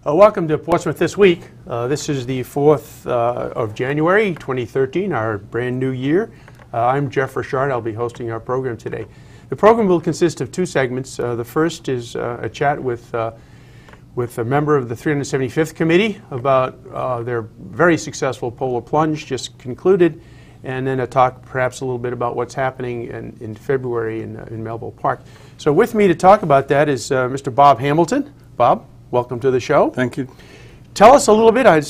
Welcome to Portsmouth This Week. This is the 4th of January 2013, our brand new year. I'm Jeff Richard. I'll be hosting our program today. The program will consist of two segments. The first is a chat with a member of the 375th Committee about their very successful polar plunge just concluded, and then a talk perhaps a little bit about what's happening in February in Melville Park. So with me to talk about that is Mr. Bob Hamilton. Bob, welcome to the show. Thank you. Tell us a little bit. I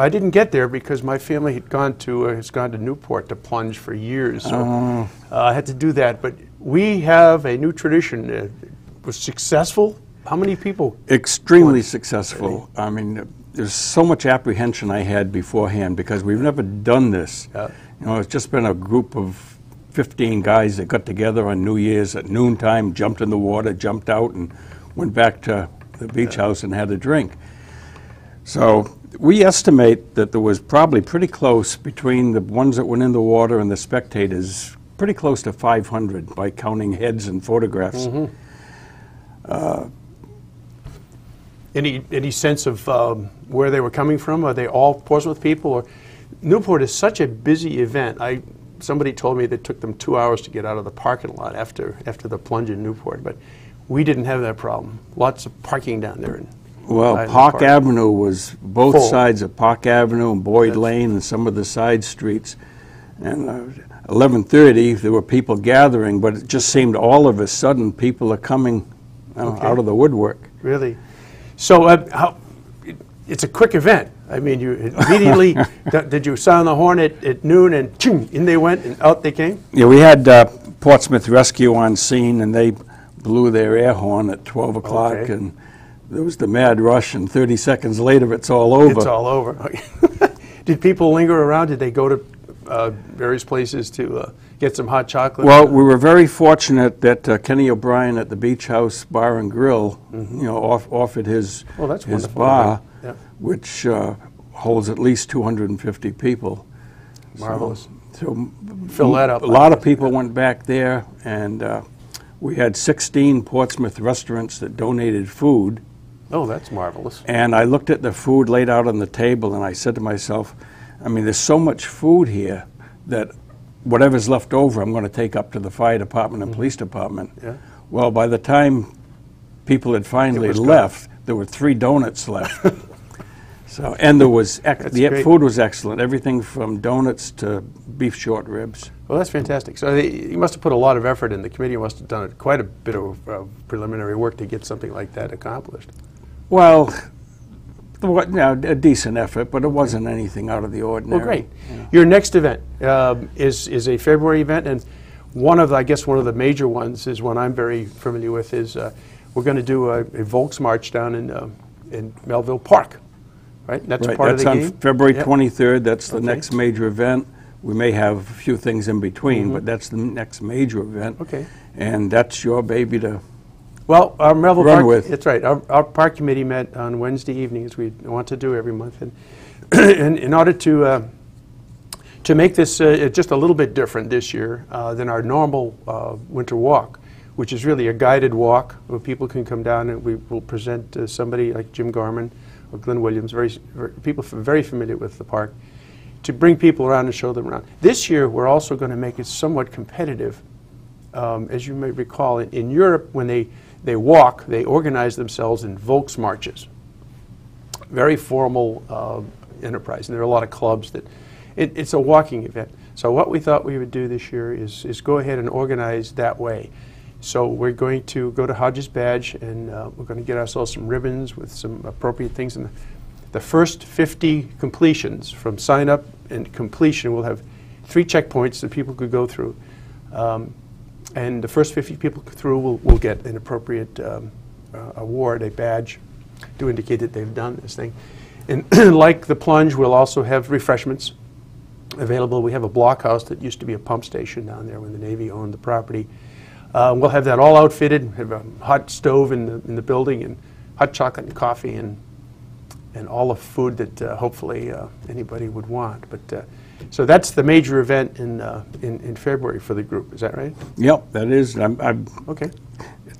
didn't get there because my family has gone to Newport to plunge for years. So I had to do that. But we have a new tradition. It was successful. How many people? Extremely successful. I mean, there's so much apprehension I had beforehand because we've never done this. You know, it's just been a group of 15 guys that got together on New Year's at noontime, jumped in the water, jumped out, and went back to the beach house and had a drink. So we estimate that there was probably pretty close between the ones that went in the water and the spectators, pretty close to 500 by counting heads and photographs. Any sense of where they were coming from? Are they all Portsmouth people? Or Newport is such a busy event. Somebody told me that it took them 2 hours to get out of the parking lot after the plunge in Newport, but we didn't have that problem. Lots of parking down there. Well, Park Avenue was both full. Sides of Park Avenue and Boyd Lane and some of the side streets. And 11:30, there were people gathering, but it just seemed all of a sudden people are coming out of the woodwork. Really? So it's a quick event. I mean, you immediately, did you sound the horn at noon and ching, in they went and out they came? Yeah, we had Portsmouth Rescue on scene, and they blew their air horn at 12 o'clock, and there was the mad rush, and 30 seconds later it's all over. It's all over. Did people linger around? Did they go to various places to get some hot chocolate? Well, we were very fortunate that Kenny O'Brien at the Beach House Bar and Grill, you know, offered his bar, which holds at least 250 people. Marvelous. So fill that up. A lot of people went back there, and we had 16 Portsmouth restaurants that donated food. Oh, that's marvelous. And I looked at the food laid out on the table, and I said to myself, I mean, there's so much food here that whatever's left over, I'm going to take up to the fire department and police department. Yeah. Well, by the time people had finally left, there were 3 donuts left. So, and there was the food was excellent. Everything from donuts to beef short ribs. Well, that's fantastic. So you must have put a lot of effort in. The committee must have done quite a bit of preliminary work to get something like that accomplished. Well, a decent effort, but it wasn't anything out of the ordinary. Well, great. Yeah. Your next event is a February event, and one of the major ones is one I'm very familiar with. Is we're going to do a Volksmarch down in Melville Park. Right? That's part of the game? On February 23rd. That's the next major event. We may have a few things in between, but that's the next major event. Okay. And that's your baby to our Melville run Park, with. That's right. Our park committee met on Wednesday evening, as we want to do every month. And in order to make this just a little bit different this year than our normal winter walk, which is really a guided walk where people can come down and we will present somebody like Jim Garman or Glenn Williams, people very familiar with the park, to bring people around and show them around. This year, we're also going to make it somewhat competitive. As you may recall, in Europe, when they walk, they organize themselves in Volksmarches. Very formal enterprise, and there are a lot of clubs that it's a walking event. So what we thought we would do this year is go ahead and organize that way. So we're going to go to Hodges Badge, and we're going to get ourselves some ribbons with some appropriate things. And the first 50 completions, from sign up and completion, will have 3 checkpoints that people could go through. And the first 50 people through will get an appropriate award, a badge, to indicate that they've done this thing. And like the plunge, we'll also have refreshments available. We have a blockhouse that used to be a pump station down there when the Navy owned the property. We'll have that all outfitted, have a hot stove in the building, and hot chocolate and coffee, and all the food that hopefully anybody would want. But So that's the major event in February for the group. Is that right? Yep, that is. Okay.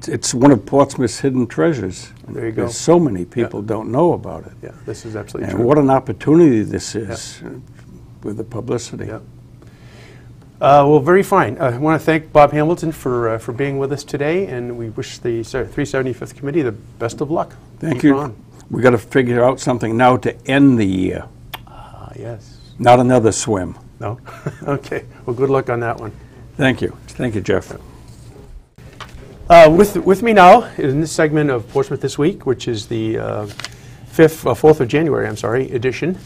It's one of Portsmouth's hidden treasures. There you go. There's so many people don't know about it. Yeah, this is absolutely And true. what an opportunity this is with the publicity. Yeah. Well, very fine. I want to thank Bob Hamilton for being with us today, and we wish the 375th Committee the best of luck. Thank Keep you. on. We got to figure out something now to end the year. Yes. Not another swim. No? Okay. Well, good luck on that one. Thank you. Thank you, Jeff. With me now in this segment of Portsmouth This Week, which is the 4th of January, edition,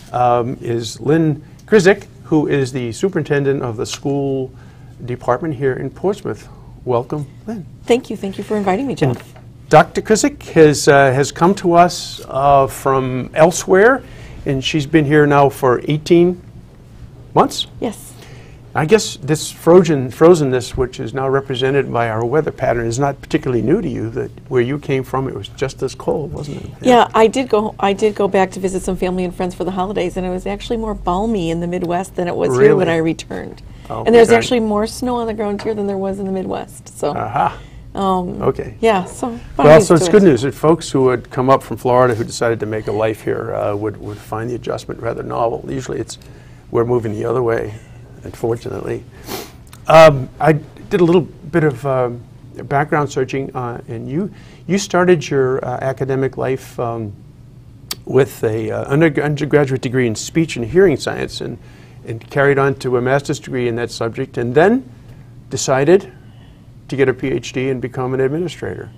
is Lynn Krizik, who is the superintendent of the school department here in Portsmouth. Welcome, Lynn. Thank you. Thank you for inviting me, Jeff. Dr. Krizik has come to us from elsewhere, and she's been here now for 18 months. Yes. I guess this frozenness, which is now represented by our weather pattern, is not particularly new to you. That where you came from, it was just as cold, wasn't it? Yeah, I did go back to visit some family and friends for the holidays, and it was actually more balmy in the Midwest than it was here when I returned. Oh, and there's okay. actually more snow on the ground here than there was in the Midwest. So. Aha. Okay. Yeah. So. Well, so it's good news that folks who had come up from Florida who decided to make a life here would find the adjustment rather novel. Usually, we're moving the other way. Unfortunately. I did a little bit of background searching, and you started your academic life with a undergraduate degree in speech and hearing science, and carried on to a master's degree in that subject, and then decided to get a PhD and become an administrator.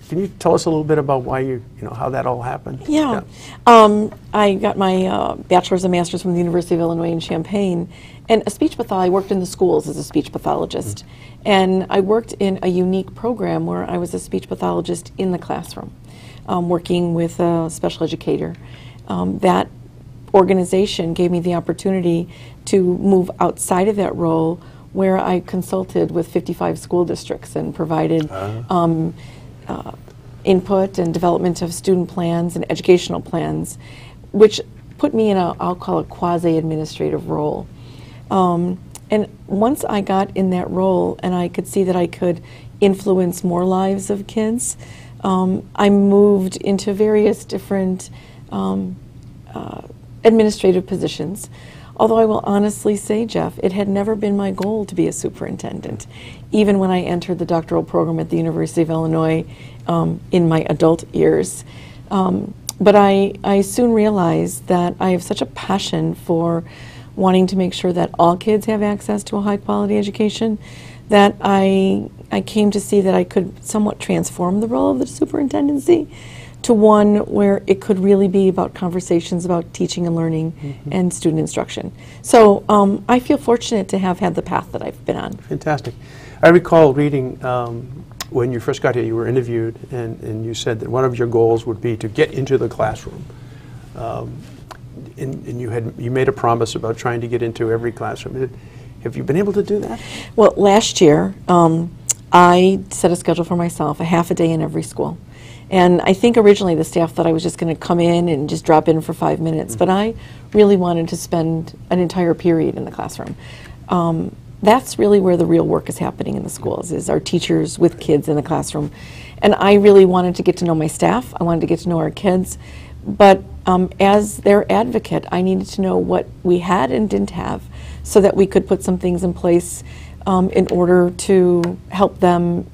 Can you tell us a little bit about why how that all happened? Yeah. I got my bachelor's and master's from the University of Illinois in Champaign, and I worked in the schools as a speech pathologist, and I worked in a unique program where I was a speech pathologist in the classroom, working with a special educator. That organization gave me the opportunity to move outside of that role, where I consulted with 55 school districts and provided input and development of student plans and educational plans, which put me in I'll call it quasi-administrative role. And once I got in that role and I could see that I could influence more lives of kids, I moved into various different administrative positions. Although I will honestly say, Jeff, it had never been my goal to be a superintendent, even when I entered the doctoral program at the University of Illinois in my adult years. But I soon realized that I have such a passion for wanting to make sure that all kids have access to a high-quality education that I came to see that I could somewhat transform the role of the superintendency to one where it could really be about conversations about teaching and learning and student instruction. So I feel fortunate to have had the path that I've been on. Fantastic. I recall reading when you first got here, you were interviewed, and you said that one of your goals would be to get into the classroom. And you made a promise about trying to get into every classroom. Have you been able to do that? Well, last year, I set a schedule for myself, a half a day in every school. And I think originally the staff thought I was just going to come in and just drop in for 5 minutes, but I really wanted to spend an entire period in the classroom. That's really where the real work is happening in the schools, is our teachers with kids in the classroom. And I really wanted to get to know my staff. I wanted to get to know our kids. But as their advocate, I needed to know what we had and didn't have so that we could put some things in place in order to help them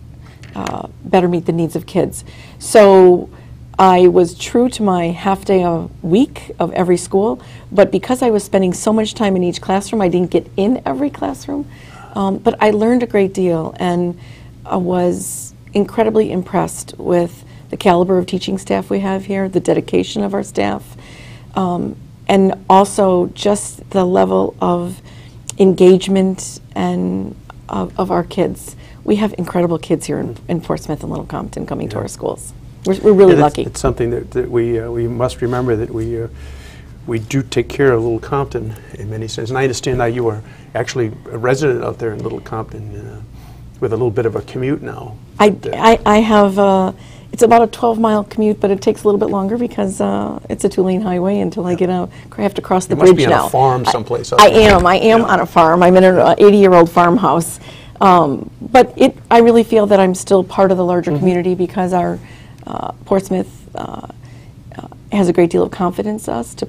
better meet the needs of kids. So I was true to my half day a week of every school, but because I was spending so much time in each classroom, I didn't get in every classroom. But I learned a great deal, and I was incredibly impressed with the caliber of teaching staff we have here, the dedication of our staff, and also just the level of engagement and of our kids. We have incredible kids here in Portsmouth and Little Compton coming to our schools. We're really lucky. It's something that we must remember, that we do take care of Little Compton in many senses. And I understand now you are actually a resident out there in Little Compton with a little bit of a commute now. I have. it's about a 12-mile commute, but it takes a little bit longer because it's a 2-lane highway until I get out. I have to cross the bridge now. You must be on a farm someplace. I am on a farm. I'm in an 80-year-old farmhouse. But I really feel that I'm still part of the larger community because our Portsmouth has a great deal of confidence in us to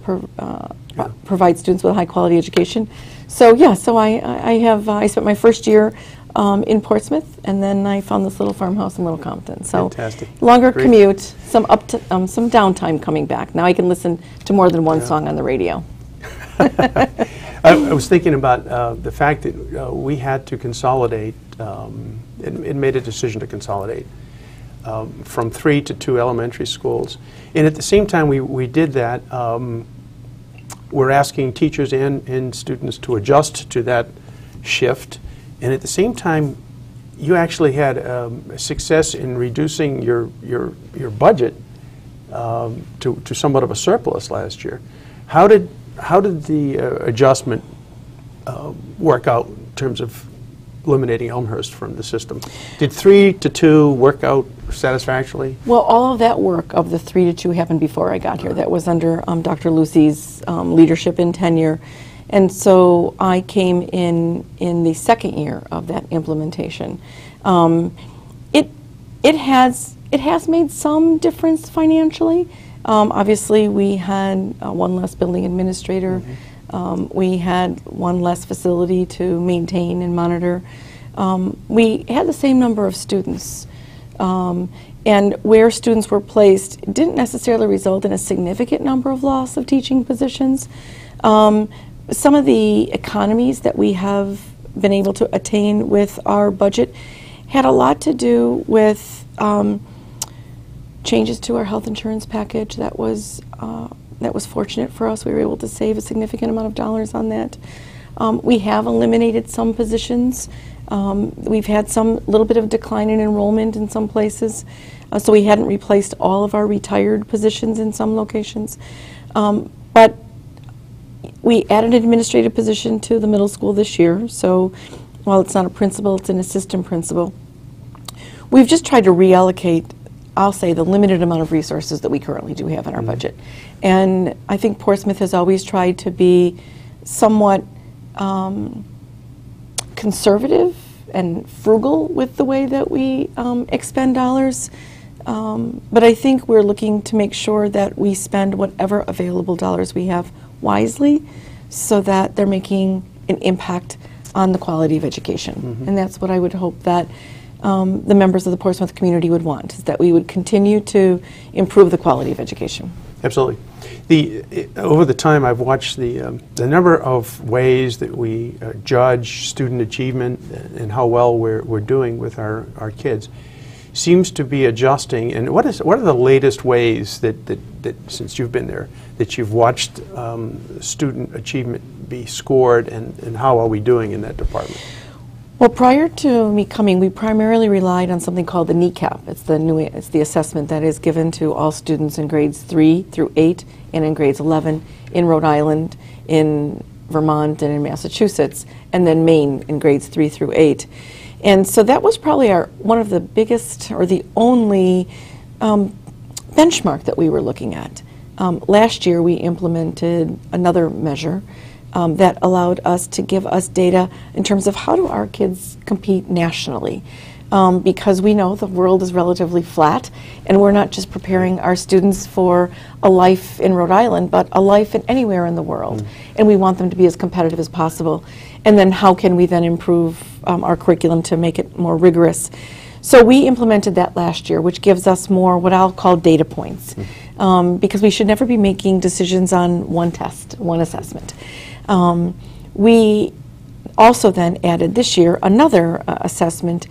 provide students with a high-quality education. So yeah, so I spent my first year in Portsmouth, and then I found this little farmhouse in Little Compton. So fantastic. Longer commute, some downtime coming back. Now I can listen to more than one song on the radio. I was thinking about the fact that we had to consolidate, it made a decision to consolidate from 3 to 2 elementary schools. And at the same time we did that, we're asking teachers and students to adjust to that shift. And at the same time, you actually had success in reducing your budget to somewhat of a surplus last year. How did the adjustment work out in terms of eliminating Elmhurst from the system? Did 3 to 2 work out satisfactorily? Well, all of that work of the 3 to 2 happened before I got here. That was under Dr. Lucy's leadership and tenure. And so I came in the second year of that implementation. It has made some difference financially. Obviously, we had one less building administrator. We had one less facility to maintain and monitor. We had the same number of students. And where students were placed didn't necessarily result in a significant number of loss of teaching positions. Some of the economies that we have been able to attain with our budget had a lot to do with changes to our health insurance package. That was fortunate for us. We were able to save a significant amount of dollars on that. We have eliminated some positions. We've had some little bit of decline in enrollment in some places, so we hadn't replaced all of our retired positions in some locations. But we added an administrative position to the middle school this year, so while it's not a principal, it's an assistant principal. We've just tried to reallocate, I'll say, the limited amount of resources that we currently do have in our budget. And I think Portsmouth has always tried to be somewhat conservative and frugal with the way that we expend dollars. But I think we're looking to make sure that we spend whatever available dollars we have wisely so that they're making an impact on the quality of education. And that's what I would hope that the members of the Portsmouth community would want, is that we would continue to improve the quality of education. Absolutely. Over the time I've watched the number of ways that we judge student achievement and how well we're doing with our kids seems to be adjusting. And what are the latest ways that since you've been there, that you've watched student achievement be scored, and how are we doing in that department? Well, prior to me coming, we primarily relied on something called the NECAP. It's the assessment that is given to all students in grades 3 through 8 and in grades 11 in Rhode Island, in Vermont, and in Massachusetts, and then Maine in grades 3 through 8. And so that was probably one of the biggest, or the only benchmark that we were looking at. Last year we implemented another measure that allowed us to give us data in terms of how do our kids compete nationally. Because we know the world is relatively flat, and we're not just preparing our students for a life in Rhode Island, but a life anywhere in the world. And we want them to be as competitive as possible. And then how can we then improve our curriculum to make it more rigorous? So we implemented that last year, which gives us more what I'll call data points, because we should never be making decisions on one test, one assessment. We also then added this year another assessment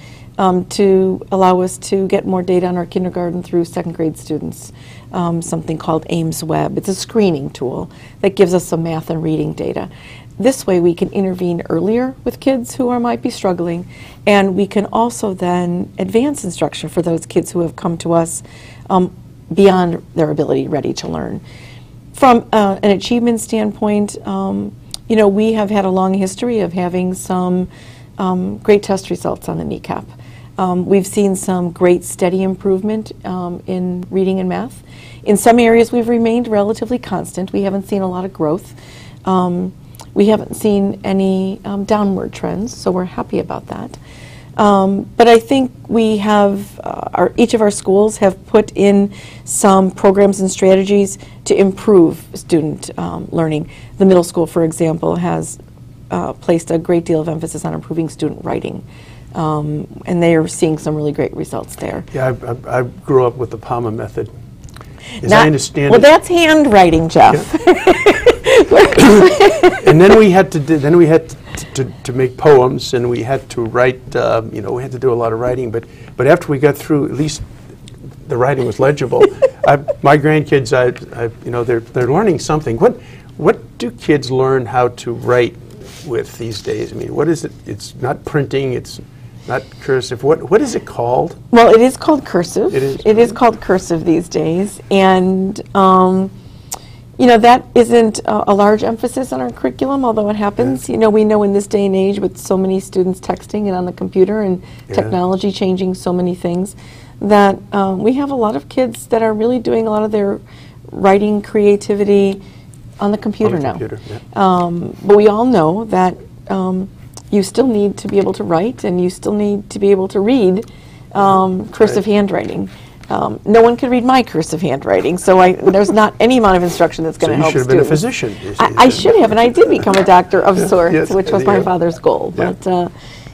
to allow us to get more data on our kindergarten through second grade students, something called Ames Web. It's a screening tool that gives us some math and reading data. This way we can intervene earlier with kids who might be struggling, and we can also then advance instruction for those kids who have come to us beyond their ability ready to learn. From an achievement standpoint, you know, we have had a long history of having some great test results on the NECAP. We've seen some great steady improvement in reading and math. In some areas we've remained relatively constant. We haven't seen a lot of growth. We haven't seen any downward trends, so we're happy about that. But I think we have, each of our schools have put in some programs and strategies to improve student learning. The middle school, for example, has placed a great deal of emphasis on improving student writing. And they are seeing some really great results there. Yeah, I grew up with the Palmer method. As I understand well, it, that's handwriting, Jeff. and then we had to make poems, and we had to write. We had to do a lot of writing. But after we got through, at least the writing was legible. My grandkids, they're learning something. What do kids learn how to write with these days? I mean, what is it? It's not printing. It's not cursive. What is it called? Well, it is called cursive. It is called cursive these days, and that isn't a large emphasis on our curriculum, although it happens. Yeah. We know in this day and age with so many students texting and on the computer and technology changing so many things, that we have a lot of kids that are really doing a lot of their writing creativity on the computer now. But we all know that you still need to be able to write, and you still need to be able to read cursive handwriting. No one can read my cursive handwriting, so there's not any amount of instruction that's going to help students. So you should have been a physician. I should have, and I did become a doctor of sorts, Yes, which was my father's goal. Yeah.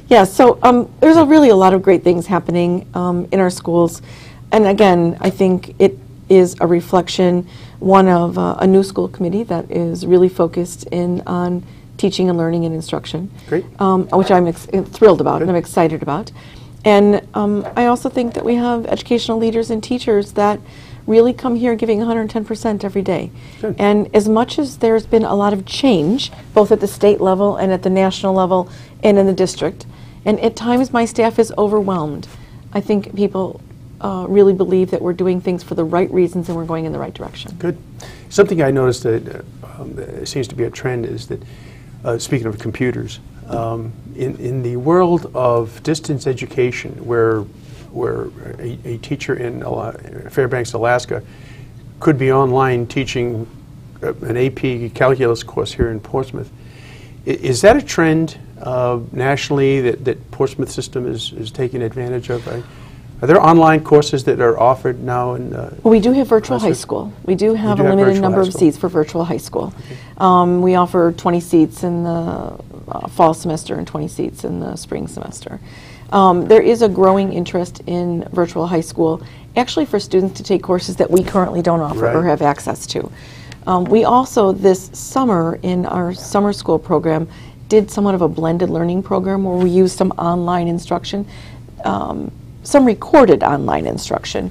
But there's really a lot of great things happening in our schools. And again, I think it is a reflection, one of a new school committee that is really focused in on teaching and learning and instruction. Great. Which I'm thrilled about and I'm excited about. And I also think that we have educational leaders and teachers that really come here giving 110% every day. Good. And as much as there's been a lot of change, both at the state level and at the national level and in the district, and at times my staff is overwhelmed, I think people really believe that we're doing things for the right reasons and we're going in the right direction. Good. Something I noticed that seems to be a trend is that, speaking of computers, in the world of distance education, where a teacher in Fairbanks, Alaska, could be online teaching an AP calculus course here in Portsmouth, is that a trend nationally that Portsmouth system is taking advantage of? Are there online courses that are offered now? Well, we do have virtual high school. We do have a limited number of seats for virtual high school. Okay. We offer 20 seats in the fall semester and 20 seats in the spring semester. There is a growing interest in virtual high school, actually for students to take courses that we currently don't offer or have access to. We also, this summer, in our summer school program, did somewhat of a blended learning program where we used some online instruction, some recorded online instruction,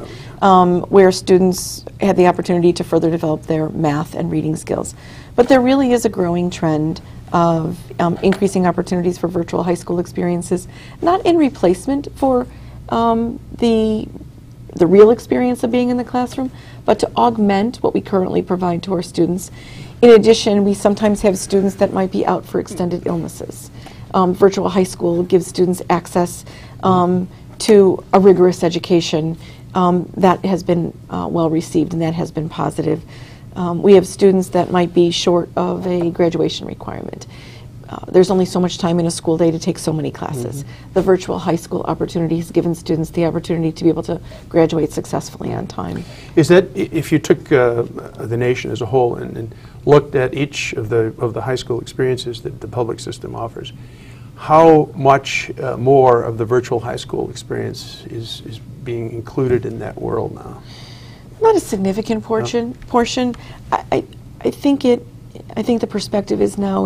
where students had the opportunity to further develop their math and reading skills. But there really is a growing trend of increasing opportunities for virtual high school experiences, not in replacement for the real experience of being in the classroom, but to augment what we currently provide to our students. In addition, we sometimes have students that might be out for extended illnesses. Virtual high school gives students access to a rigorous education that has been well received and that has been positive. We have students that might be short of a graduation requirement. There's only so much time in a school day to take so many classes. The virtual high school opportunity has given students the opportunity to be able to graduate successfully on time. Is that, if you took the nation as a whole and looked at each of the high school experiences that the public system offers, how much more of the virtual high school experience is being included in that world now? Not a significant portion. I think the perspective is now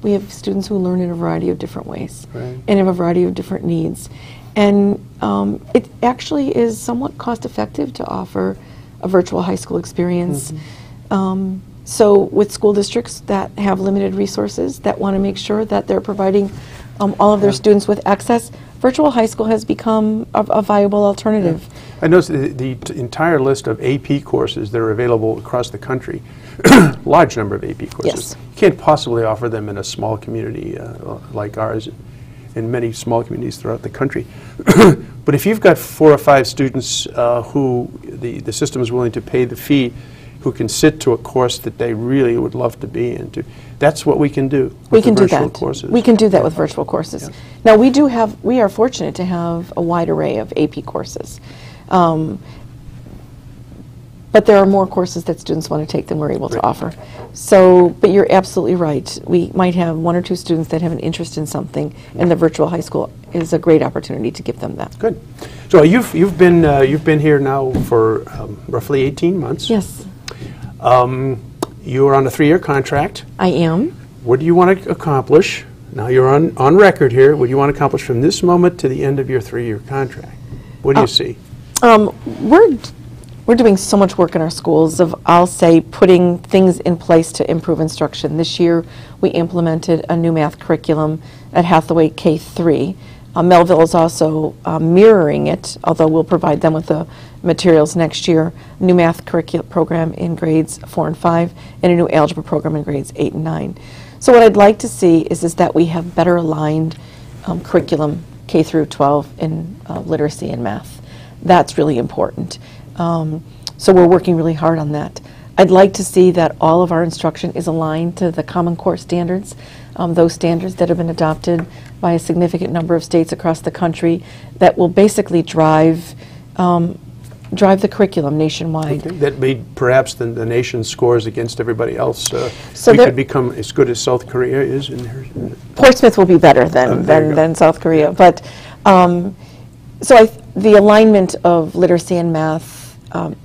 we have students who learn in a variety of different ways and have a variety of different needs, and it actually is somewhat cost effective to offer a virtual high school experience. So with school districts that have limited resources that want to make sure that they're providing all of their students with access, virtual high school has become a viable alternative. I noticed the entire list of AP courses that are available across the country, large number of AP courses. Yes. You can't possibly offer them in a small community like ours, in many small communities throughout the country. But if you've got 4 or 5 students who the system is willing to pay the fee, who can sit to a course that they really would love to be into, that's what we can do with We can the do virtual that. courses. We can do that with virtual courses. Yeah. Now, we are fortunate to have a wide array of AP courses. But there are more courses that students want to take than we're able to offer. So, but you're absolutely right. We might have 1 or 2 students that have an interest in something, and the virtual high school is a great opportunity to give them that. Good. So you've been here now for roughly 18 months. Yes, You are on a 3-year contract. I am. What do you want to accomplish? Now you're on record here. What do you want to accomplish from this moment to the end of your 3-year contract? What do you see? We're doing so much work in our schools of, I'll say, putting things in place to improve instruction. This year, we implemented a new math curriculum at Hathaway K-3. Melville is also mirroring it, although we'll provide them with the materials next year. New math curriculum program in grades 4 and 5, and a new algebra program in grades 8 and 9. So what I'd like to see is that we have better aligned curriculum K through 12 in literacy and math. That's really important. So we're working really hard on that. I'd like to see that all of our instruction is aligned to the Common Core standards, those standards that have been adopted by a significant number of states across the country that will basically drive the curriculum nationwide. Okay. That made perhaps the nation's scores against everybody else. So we could become as good as South Korea is in there. Portsmouth will be better than South Korea, but so the alignment of literacy and math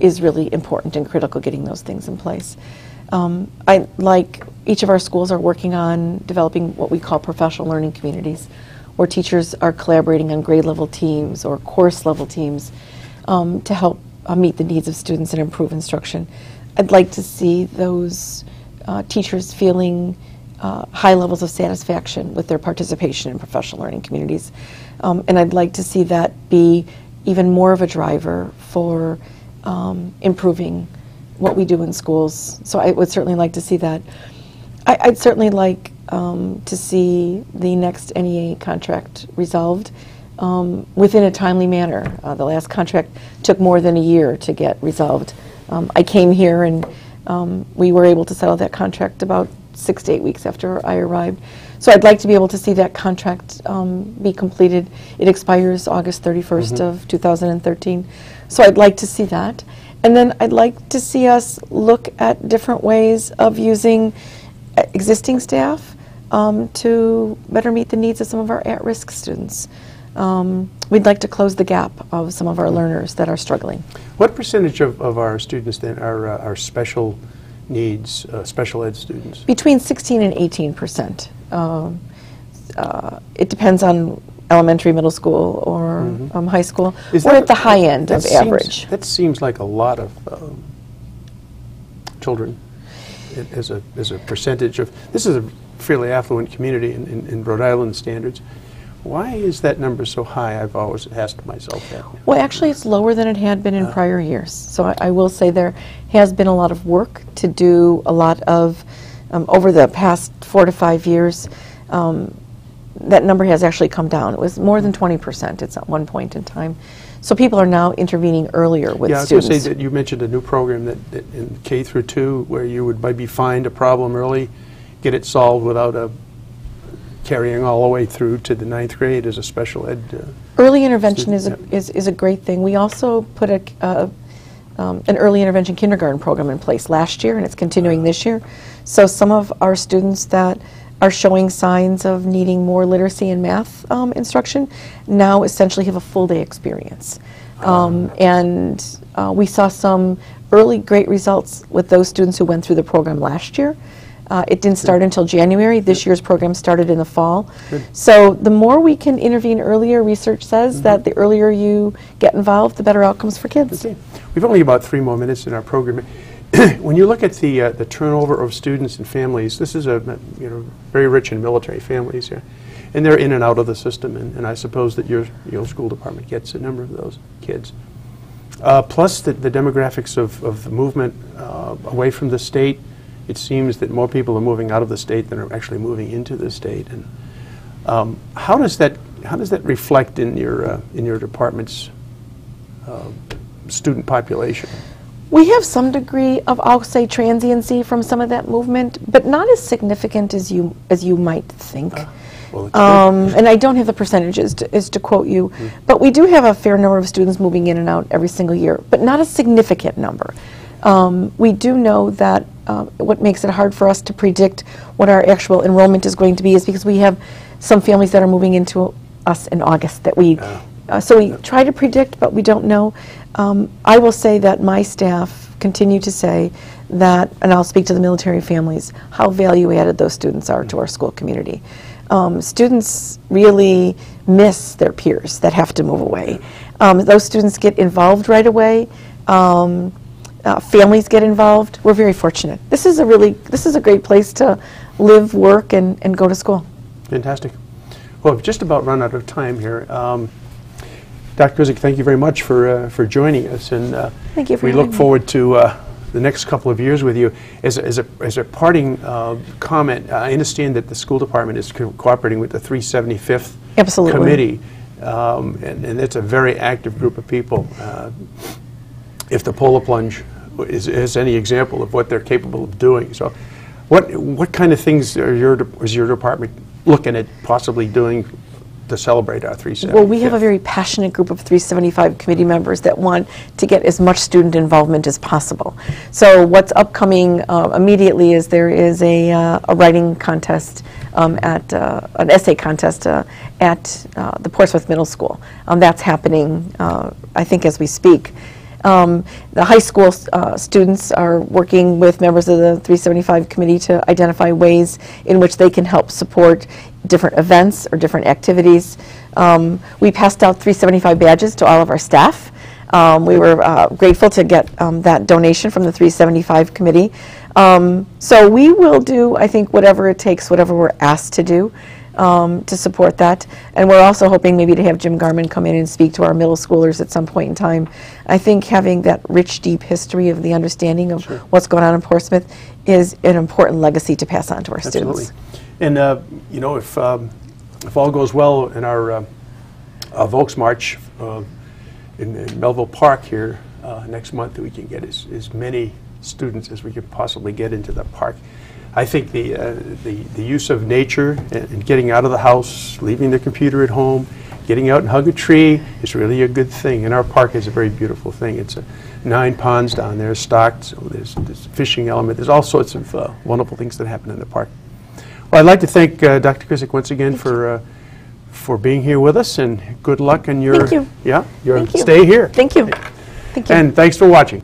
is really important and critical, getting those things in place. Each of our schools are working on developing what we call professional learning communities, where teachers are collaborating on grade level teams or course level teams to help meet the needs of students and improve instruction. I'd like to see those teachers feeling high levels of satisfaction with their participation in professional learning communities. And I'd like to see that be even more of a driver for improving what we do in schools. So I would certainly like to see that. I'd certainly like to see the next NEA contract resolved within a timely manner. The last contract took more than a year to get resolved. I came here and we were able to settle that contract about 6 to 8 weeks after I arrived. So I'd like to be able to see that contract be completed. It expires August 31st of 2013. So I'd like to see that. And then I'd like to see us look at different ways of using existing staff to better meet the needs of some of our at-risk students. We'd like to close the gap of some of our learners that are struggling. What percentage of our students then are special needs, special ed students? Between 16 and 18%. It depends on elementary, middle school, or high school. We're at the high end of average. That seems like a lot of children as a percentage of. This is a fairly affluent community in Rhode Island standards. Why is that number so high? I've always asked myself that. Well, actually, it's lower than it had been in prior years. So I will say there has been a lot of work to do, a lot of, over the past 4 to 5 years, that number has actually come down. It was more than 20% at one point in time. So people are now intervening earlier with students. I was going to say that you mentioned a new program that in K through 2 where you would maybe find a problem early, get it solved without carrying all the way through to the 9th grade as a special ed early intervention is a great thing. We also put an early intervention kindergarten program in place last year, and it's continuing this year. So some of our students that are showing signs of needing more literacy and math instruction now essentially have a full day experience. And we saw some early great results with those students who went through the program last year. It didn't start until January. This year's program started in the fall. Good. So the more we can intervene earlier, research says that the earlier you get involved, the better outcomes for kids. Okay. We've only about 3 more minutes in our program. When you look at the turnover of students and families, this is a very rich in military families here, and they're in and out of the system, and I suppose that your school department gets a number of those kids. Plus the demographics of the movement away from the state. It seems that more people are moving out of the state than are actually moving into the state. And how does that how does that reflect in your department's student population? We have some degree of, I'll say, transiency from some of that movement, but not as significant as you might think. Well, it's good. And I don't have the percentages to quote you, but we do have a fair number of students moving in and out every single year, but not a significant number. We do know that what makes it hard for us to predict what our actual enrollment is going to be is because we have some families that are moving into us in August that we, so we try to predict, but we don't know. I will say that my staff continue to say that, and I'll speak to the military families, how value added those students are to our school community. Students really miss their peers that have to move away. Those students get involved right away. Families get involved. We're very fortunate. This is a great place to live, work, and go to school. Fantastic. Well, we've just about run out of time here. Dr. Kuzik, thank you very much for joining us, and thank you for we having look me. forward to the next couple of years with you. As a parting comment, I understand that the school department is cooperating with the 375th Absolutely. Committee, and it's a very active group of people. If the Polar Plunge is any example of what they're capable of doing. So what kind of things is your department looking at possibly doing to celebrate our 375th? Well, we have a very passionate group of 375 committee members that want to get as much student involvement as possible. So what's upcoming immediately is there is a writing contest at an essay contest at the Portsmouth Middle School. That's happening, I think, as we speak. The high school students are working with members of the 375 committee to identify ways in which they can help support different events or different activities. We passed out 375 badges to all of our staff. We were grateful to get that donation from the 375 committee. So we will do, I think, whatever it takes, whatever we're asked to do. To support that. And we're also hoping maybe to have Jim Garman come in and speak to our middle schoolers at some point in time. I think having that rich, deep history of the understanding of what's going on in Portsmouth is an important legacy to pass on to our students. And you know, if all goes well in our Volks March in Melville Park here next month, we can get as many students as we could possibly get into the park. I think the use of nature and getting out of the house, leaving the computer at home, getting out and hug a tree is really a good thing. And our park is a very beautiful thing. It's 9 ponds down there, stocked. So there's fishing element. There's all sorts of wonderful things that happen in the park. Well, I'd like to thank Dr. Kuzik once again for being here with us, and good luck in your stay here. Thank you. Thank you. And thanks for watching.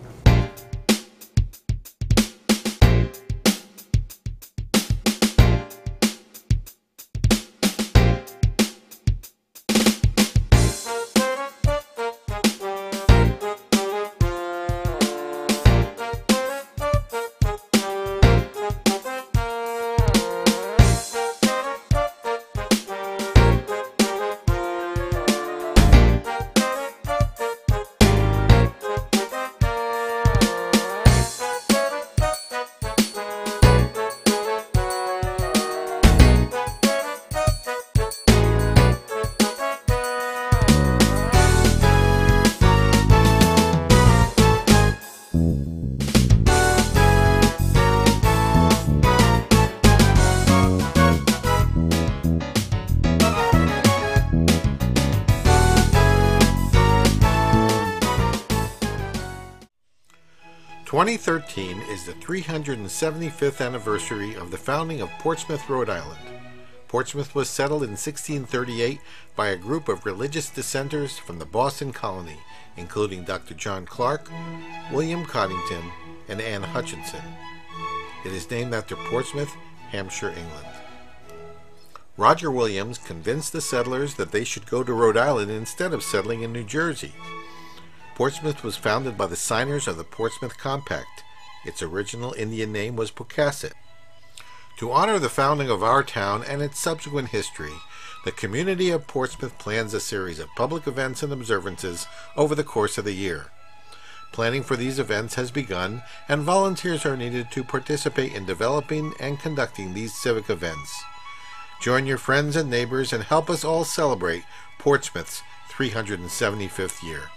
(2013) is the 375th anniversary of the founding of Portsmouth, Rhode Island. Portsmouth was settled in 1638 by a group of religious dissenters from the Boston colony, including Dr. John Clark, William Coddington, and Anne Hutchinson. It is named after Portsmouth, Hampshire, England. Roger Williams convinced the settlers that they should go to Rhode Island instead of settling in New Jersey. Portsmouth was founded by the signers of the Portsmouth Compact. Its original Indian name was Pocasset. To honor the founding of our town and its subsequent history, the community of Portsmouth plans a series of public events and observances over the course of the year. Planning for these events has begun, and volunteers are needed to participate in developing and conducting these civic events. Join your friends and neighbors and help us all celebrate Portsmouth's 375th year.